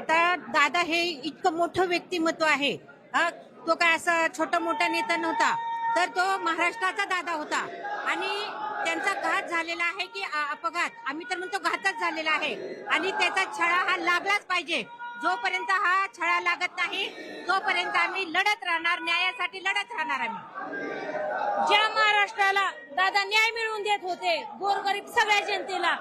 आता दादा हे इतकं मोठं व्यक्तिमत्व आहे. तो काय असा छोटा मोठा नेता नव्हता, तर तो महाराष्ट्राचा दादा होता आणि त्यांचा घात झालेला आहे की अपघात, आम्ही तर म्हणतो घातच झालेला आहे आणि त्याचा छळा हा लागलाच पाहिजे. जोपर्यंत हा छळा लागत नाही तोपर्यंत आम्ही लढत राहणार, न्यायासाठी लढत राहणार. आम्ही ज्या महाराष्ट्राला दादा न्याय मिळवून देत होते गोरगरीब सगळ्या जनतेला,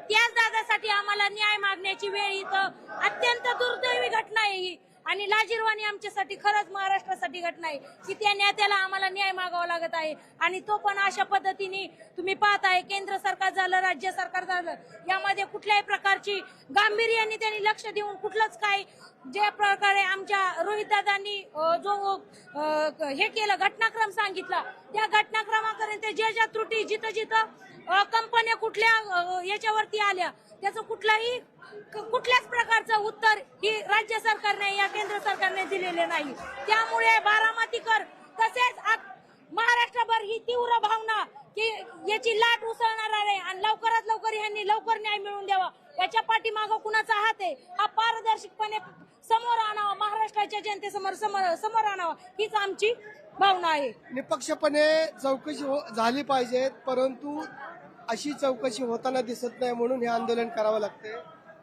त्याच दादासाठी आम्हाला न्याय मागण्याची वेळ इथं अत्यंत दुर्दैवी घटना आहे ही आणि लाजिरवाणी आमच्यासाठी खरंच महाराष्ट्रासाठी घटना आहे की त्या नेत्याला आम्हाला न्याय मागावा लागत आहे. आणि तो पण अशा पद्धतीने तुम्ही पाहताय, केंद्र सरकार झालं, राज्य सरकार झालं, यामध्ये कुठल्याही प्रकारची गांभीर्याने त्यांनी लक्ष देऊन कुठलंच काय ज्या प्रकारे आमच्या रोहित दादांनी जो हे केलं, घटनाक्रम सांगितला, त्या घटनाक्रमापर्यंत ज्या त्रुटी जिथं जिथं कंपन्या कुठल्या याच्यावरती आल्या त्याचं कुठल्याच प्रकारचं उत्तर ही राज्य सरकारने या केंद्र सरकारने दिलेले नाही. त्यामुळे बारामतीकर तसेच महाराष्ट्रभर ही तीव्र भावना की याची लाट उसळणार आहे आणि लवकरात लवकर यांनी लवकर न्याय मिळवून द्यावा. याच्या पाठीमागं कुणाचा हात आहे हा पारदर्शकपणे समोर आणावा, महाराष्ट्राच्या जनतेसमोर समोर आणावा, हीच आमची भावना आहे. निपक्षपणे चौकशी झाली पाहिजे, परंतु अशी चौकशी होताना दिसत नाही, म्हणून हे आंदोलन करावं लागते.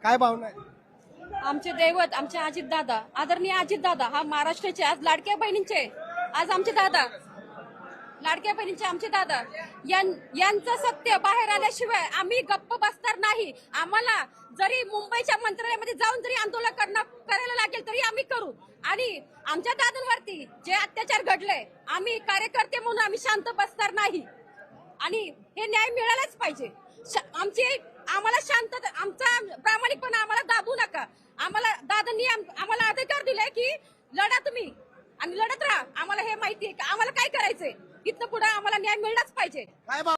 काय भावना आहे? आमचे दैवत, आमचे अजितदादा, आदरणीय अजितदादा, हा महाराष्ट्राचे आज लाडक्या बहिणींचे, आज आमचे दादा, लाडक्या बहिणींचे आमचे दादा, यांचं सत्य बाहेर आल्याशिवाय आम्ही गप्प बसणार नाही. आम्हाला जरी मुंबईच्या मंत्रालयामध्ये जाऊन जरी आंदोलन करायला लागेल तरी आम्ही करू. आणि आमच्या दादांवरती जे अत्याचार घडले, आम्ही कार्यकर्ते म्हणून आम्ही शांत बसणार नाही आणि हे न्याय मिळालाच पाहिजे. आम्हाला शांतता, आमचा प्रामाणिकपणा आम्हाला दाबू नका. आम्हाला दादांनी आम्हाला अधिकार दिलाय की लढा तुम्ही आणि लढत राहा. आम्हाला हे माहिती आहे की आम्हाला काय करायचंय, इथनं पुढे आम्हाला न्याय मिळलाच पाहिजे.